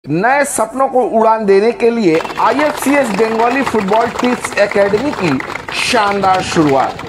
नए सपनों को उड़ान देने के लिए आईएफसीएस बंगाली फुटबॉल टिप्स एकेडमी की शानदार शुरुआत।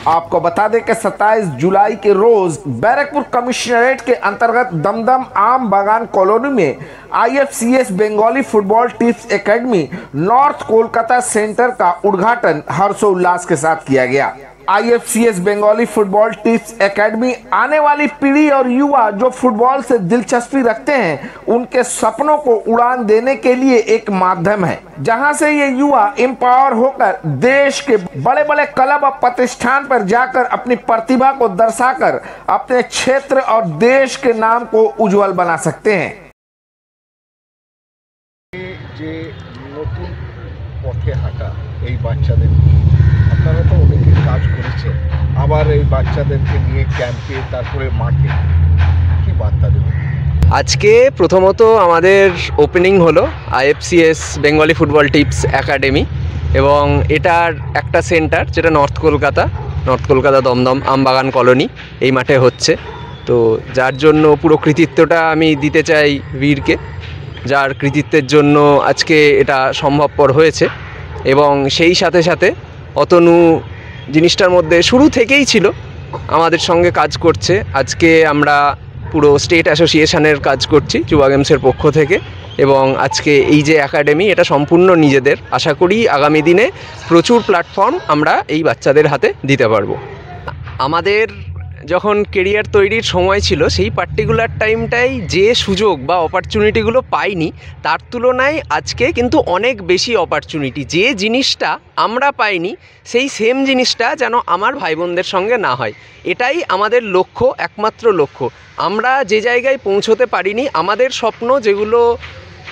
आपको बता दें कि 27 जुलाई के रोज बैरकपुर कमिश्नरेट के अंतर्गत दमदम आम बागान कॉलोनी में IFCS Bengali football tips academy north Kolkata centre का उद्घाटन हर्षोल्लास के साथ किया गया। IFCS Bengali football tips academy आने वाली पीढ़ी और युवा जो फुटबॉल से दिलचस्पी रखते हैं उनके सपनों को उड़ान देने के लिए एक माध्यम है, जहां से ये युवा एम्पावर होकर देश के बड़े बड़े क्लब और प्रतिष्ठान पर जाकर अपनी प्रतिभा को दर्शाकर अपने क्षेत्र और देश के नाम को उज्जवल बना सकते हैं। পথে হাঁটা এই বাচ্চাদের আপনারা তো অনেকে কাজ করেছেন, আবার এই বাচ্চাদেরকে নিয়ে ক্যাম্পে তারপরে মাঠে কি বার্তা দেবেন? আজকে প্রথমত আমাদের ওপেনিং হলো আইএফসিএস বেঙ্গলি ফুটবল টিপস একাডেমি এবং এটার একটা সেন্টার যেটা নর্থ কলকাতা দমদম আমবাগান কলোনি এই মাঠে হচ্ছে। তো যার জন্য পুরো কৃতিত্বটা আমি দিতে চাই বীরকে, যার কৃতিত্বের জন্য আজকে এটা সম্ভবপর হয়েছে। এবং সেই সাথে সাথে অতনু জিনিসটার মধ্যে শুরু থেকেই ছিল, আমাদের সঙ্গে কাজ করছে। আজকে আমরা পুরো স্টেট অ্যাসোসিয়েশনের কাজ করছি যুবা গেমসের পক্ষ থেকে, এবং আজকে এই যে একাডেমি এটা সম্পূর্ণ নিজেদের। আশা করি আগামী দিনে প্রচুর প্ল্যাটফর্ম আমরা এই বাচ্চাদের হাতে দিতে পারবো। আমাদের যখন কেরিয়ার তৈরির সময় ছিল সেই পার্টিকুলার টাইমটাই যে সুযোগ বা অপরচুনিটিগুলো পাইনি তার তুলনায় আজকে কিন্তু অনেক বেশি অপরচুনিটি। যে জিনিসটা আমরা পাইনি সেই সেম জিনিসটা যেন আমার ভাই বোনদের সঙ্গে না হয়, এটাই আমাদের লক্ষ্য, একমাত্র লক্ষ্য। আমরা যে জায়গায় পৌঁছতে পারিনি, আমাদের স্বপ্ন যেগুলো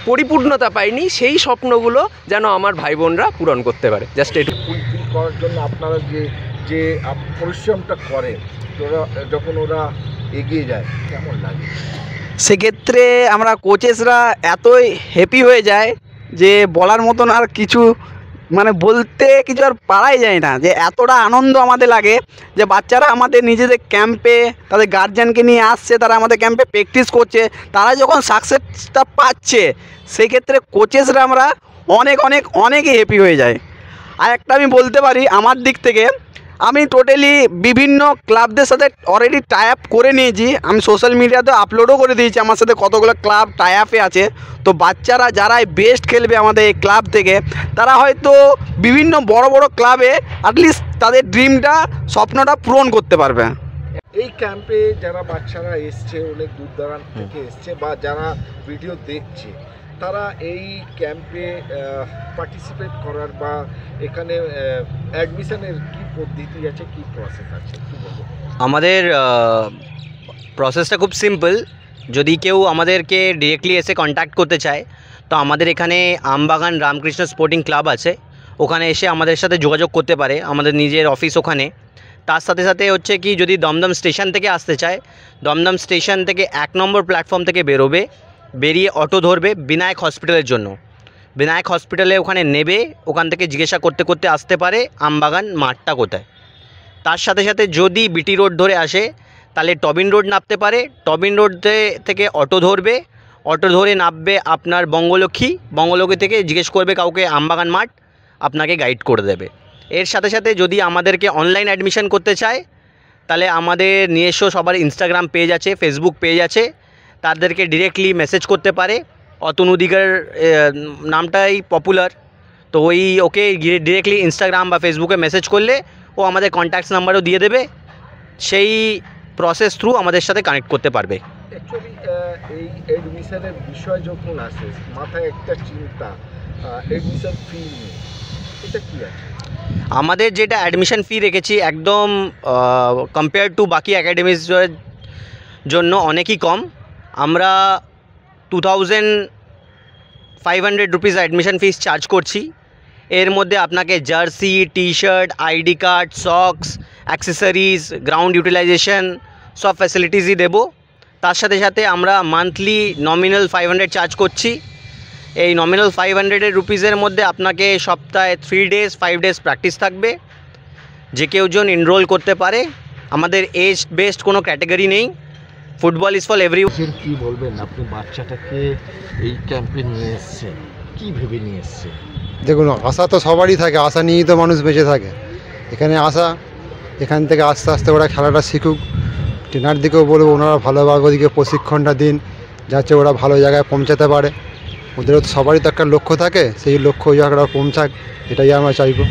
পরিপূর্ণতা পায়নি সেই স্বপ্নগুলো যেন আমার ভাই বোনরা পূরণ করতে পারে। জাস্ট এটা ফুলফিল করার জন্য আপনারা যে পরিশ্রমটা করেন, যখন ওরা এগিয়ে যায় কেমন লাগে? সেক্ষেত্রে আমরা কোচেসরা এতই হ্যাপি হয়ে যায় যে বলার মতন আর কিছু বলতে কিছু আর পারাই যায় না, যে এতটা আনন্দ আমাদের লাগে যে বাচ্চারা আমাদের নিজেদের ক্যাম্পে তাদের গার্জিয়ানকে নিয়ে আসছে, তারা আমাদের ক্যাম্পে প্র্যাকটিস করছে, তারা যখন সাকসেসটা পাচ্ছে সেক্ষেত্রে কোচেসরা আমরা অনেকই হ্যাপি হয়ে যায়। আর একটা আমি বলতে পারি আমার দিক থেকে, আমি টোটালি বিভিন্ন ক্লাবদের সাথে অলরেডি টাই আপ করে নিয়েছি। আমি সোশ্যাল মিডিয়াতে আপলোডও করে দিয়েছি আমার সাথে কতগুলো ক্লাব টাই আপে আছে। তো বাচ্চারা যারাই বেস্ট খেলবে আমাদের এই ক্লাব থেকে, তারা হয়তো বিভিন্ন বড় ক্লাবে অ্যাটলিস্ট তাদের ড্রিমটা, স্বপ্নটা পূরণ করতে পারবে। এই ক্যাম্পে যারা বাচ্চারা এসছে, অনেক দূর দূরান্ত থেকে এসছে বা যারা ভিডিও দেখছে, তারা এই ক্যাম্পে পার্টিসিপেট করার বা এখানে অ্যাডমিশনের কি পদ্ধতি আছে, কি প্রসেস আছে কি বলবো? আমাদের প্রসেসটা খুব সিম্পল। যদি কেউ আমাদেরকে ডিরেক্টলি এসে কন্ট্যাক্ট করতে চায় তো আমাদের এখানে আমবাগান রামকৃষ্ণ স্পোর্টিং ক্লাব আছে, ওখানে এসে আমাদের সাথে যোগাযোগ করতে পারে, আমাদের নিজের অফিস ওখানে। তার সাথে সাথে হচ্ছে কি, যদি দমদম স্টেশন থেকে আসতে চায়, দমদম স্টেশন থেকে 1 নম্বর প্ল্যাটফর্ম থেকে বেরিয়ে অটো ধরবে বিনায়ক হসপিটালের জন্য। বিনায়ক হসপিটালে ওখানে নেবে, ওখান থেকে জিজ্ঞাসা করতে আসতে পারে আমবাগান মাঠটা কোথায়। তার সাথে সাথে যদি বিটি রোড ধরে আসে তাহলে টবিন রোড নামতে পারে, টবিন রোড থেকে অটো ধরবে, অটো ধরে নামবে আপনার বঙ্গলক্ষ্মী থেকে জিজ্ঞেস করবে কাউকে আমবাগান মাঠ, আপনাকে গাইড করে দেবে। এর সাথে সাথে যদি আমাদেরকে অনলাইন অ্যাডমিশন করতে চায় তাহলে আমাদের নিজস্ব সবার ইনস্টাগ্রাম পেজ আছে, ফেসবুক পেজ আছে, তাদেরকে ডিরেক্টলি মেসেজ করতে পারে। অতনু দিগার নামটাই পপুলার, তো ওকে ডিরেক্টলি ইনস্টাগ্রাম বা ফেসবুকে মেসেজ করলে ও আমাদের কন্ট্যাক্টস নাম্বারও দিয়ে দেবে, সেই প্রসেস থ্রু আমাদের সাথে কানেক্ট করতে পারবে। অ্যাকচুয়ালি এই অ্যাডমিশনের বিষয় যখন আসে মাথায় একটা চিন্তা, অ্যাডমিশন ফি নিয়ে, এটা কী আছে? আমাদের যেটা অ্যাডমিশন ফি রেখেছি একদম কম্পেয়ার টু বাকি একাডেমিজের জন্য অনেকই কম। আমরা 2500 রুপিস অ্যাডমিশন ফিস চার্জ করছি। এর মধ্যে আপনাকে jersey, T shirt, ID card, socks, accessories, ground utilisation সব ফ্যাসিলিটিসই দেব। তার সাথে সাথে আমরা মান্থলি নমিনাল 500 চার্জ করছি। এই নমিনাল 500 রুপিসের মধ্যে আপনাকে সপ্তাহে 3 ডেজ 5 ডেজ প্র্যাকটিস থাকবে। যে কেউ জন এনরোল করতে পারে। আমাদের এজ বেসড কোনো ক্যাটাগরি নেই। Football is for every. কি বলবেন, আপনি বাচ্চাটাকে এই ক্যাম্পে নিয়ে এসেছেন, কি ভেবে নিয়ে এসেছেন? দেখুন, আশা তো সবারই থাকে, আশা নিয়েই তো মানুষ বেঁচে থাকে। এখানে আসা, এখান থেকে আস্তে আস্তে ওরা খেলাটা শিখুক। ট্রেনার দিকেও বলবো ওনারা ভালোভাবে ওদিকে প্রশিক্ষণটা দিন, যাতে ওরা ভালো জায়গায় পৌঁছাতে পারে। ওদেরও তো সবারই তো একটা লক্ষ্য থাকে, সেই লক্ষ্য ওই জায়গাটা পৌঁছাক, এটাই আমরা চাইবো।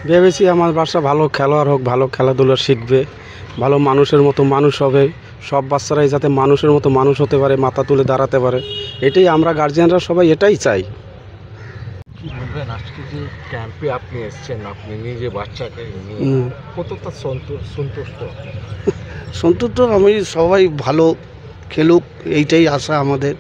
ভেবেছি আমার বাচ্চা ভালো খেলোয়াড় হোক, ভালো খেলাধুলা শিখবে, ভালো মানুষের মতো মানুষ হবে, সব বাচ্চারাই যাতে মানুষের মতো মানুষ হতে পারে, মাথা তুলে দাঁড়াতে পারে, এটাই আমরা গার্জিয়ানরা সবাই এটাই চাই। কি বলবেন, আজকে যে ক্যাম্পে আপনি এসেছেন, আপনি নিজে বাচ্চাকে নিয়ে কতটা সন্তুষ্ট? সন্তুষ্ট আমি, সবাই ভালো খেলুক এইটাই আশা আমাদের।